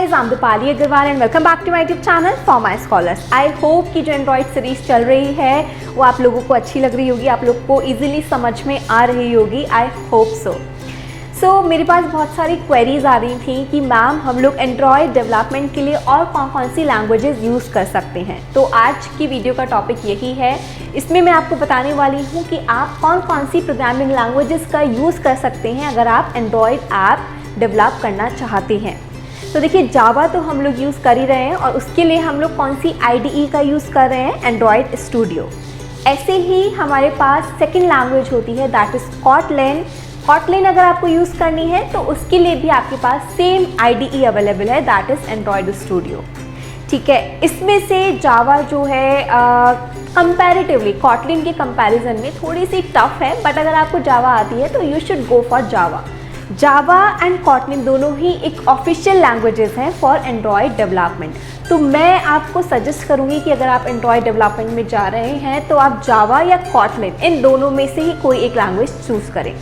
guys, I'm Dipali Agarwal and welcome back to my YouTube channel ForMyScholars. I hope कि जो Android series चल रही है वो आप लोगों को अच्छी लग रही होगी, आप लोग को इजीली समझ में आ रही होगी. I hope so. मेरे पास बहुत सारी क्वेरीज आ रही थी कि मैम हम लोग एंड्रॉयड डेवलपमेंट के लिए और कौन कौन सी लैंग्वेजेस यूज़ कर सकते हैं. तो आज की वीडियो का टॉपिक यही है. इसमें मैं आपको बताने वाली हूँ कि आप कौन कौन सी प्रोग्रामिंग लैंग्वेजेस का यूज़ कर सकते हैं अगर आप एंड्रॉयड ऐप डेवलप करना चाहते हैं. तो देखिए, जावा तो हम लोग यूज़ कर ही रहे हैं और उसके लिए हम लोग कौन सी IDE का यूज़ कर रहे हैं, एंड्रॉयड स्टूडियो. ऐसे ही हमारे पास सेकेंड लैंग्वेज होती है, दैट इज़ कॉटलिन. कॉटलिन अगर आपको यूज़ करनी है तो उसके लिए भी आपके पास सेम IDE अवेलेबल है, दैट इज़ एंड्रॉयड स्टूडियो. ठीक है, इसमें से जावा जो है कंपैरेटिवली कॉटलिन के कंपैरिजन में थोड़ी सी टफ है, बट अगर आपको जावा आती है तो you should go for Java. Java and Kotlin दोनों ही एक ऑफिशियल लैंग्वेजेस हैं फॉर एंड्रॉयड डेवलपमेंट. तो मैं आपको सजेस्ट करूंगी कि अगर आप एंड्रॉयड डेवलपमेंट में जा रहे हैं तो आप जावा या कॉटलिन इन दोनों में से ही कोई एक लैंग्वेज चूज़ करें.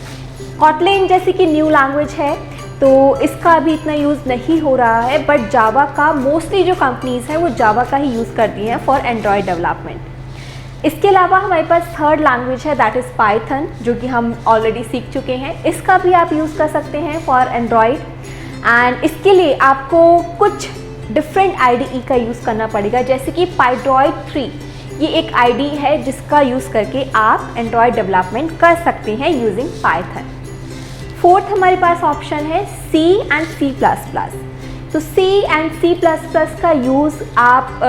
कॉटलिन जैसे कि न्यू लैंग्वेज है तो इसका अभी इतना यूज़ नहीं हो रहा है, बट जावा का मोस्टली जो कंपनीज़ हैं वो जावा का ही यूज़ करती हैं फॉर एंड्रॉयड डेवलपमेंट. इसके अलावा हमारे पास थर्ड लैंग्वेज है, दैट इज़ पाइथन, जो कि हम ऑलरेडी सीख चुके हैं. इसका भी आप यूज़ कर सकते हैं फॉर एंड्रॉयड. एंड इसके लिए आपको कुछ डिफरेंट IDE का यूज़ करना पड़ेगा, जैसे कि पाइड्रॉयड 3. ये एक IDE है जिसका यूज़ करके आप एंड्रॉयड डेवलपमेंट कर सकते हैं यूजिंग पाइथन. फोर्थ हमारे पास ऑप्शन है C एंड C++. तो C एंड C++ का यूज़ आप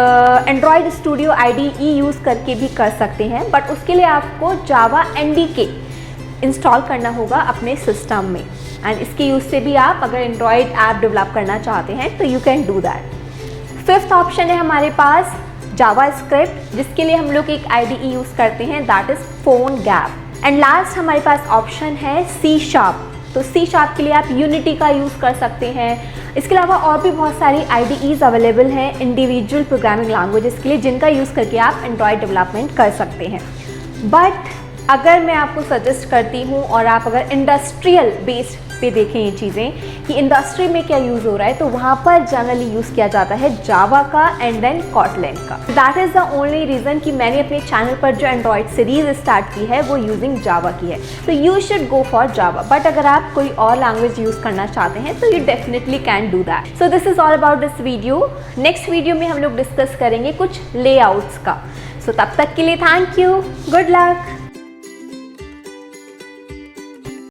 एंड्रॉयड स्टूडियो IDE यूज़ करके भी कर सकते हैं, बट उसके लिए आपको जावा NDK इंस्टॉल करना होगा अपने सिस्टम में. एंड इसके यूज़ से भी आप अगर एंड्रॉयड ऐप डेवलप करना चाहते हैं तो you can do that. Fifth option है हमारे पास जावा स्क्रिप्ट, जिसके लिए हम लोग एक IDE यूज़ करते हैं, that is FoneGap. And last हमारे पास ऑप्शन है C#. तो C# के लिए आप यूनिटी का यूज़ कर सकते हैं. इसके अलावा और भी बहुत सारी IDEs अवेलेबल हैं इंडिविजुअल प्रोग्रामिंग लैंग्वेजेस के लिए, जिनका यूज़ करके आप एंड्रॉयड डेवलपमेंट कर सकते हैं. बट अगर मैं आपको सजेस्ट करती हूँ और आप अगर इंडस्ट्रियल बेस्ड पे देखें ये चीज़ें कि इंडस्ट्री में क्या यूज़ हो रहा है, तो वहाँ पर जनरली यूज़ किया जाता है जावा का एंड देन कॉटलिन का. That is the only reason कि मैंने अपने चैनल पर जो एंड्रॉयड सीरीज़ स्टार्ट की है वो यूजिंग जावा की है. तो you should go for Java, but अगर आप कोई और लैंग्वेज यूज़ करना चाहते हैं तो you definitely can do that. So this is all about this video. Next video में हम लोग डिस्कस करेंगे कुछ लेआउट्स का. सो तब तक के लिए थैंक यू, गुड लक.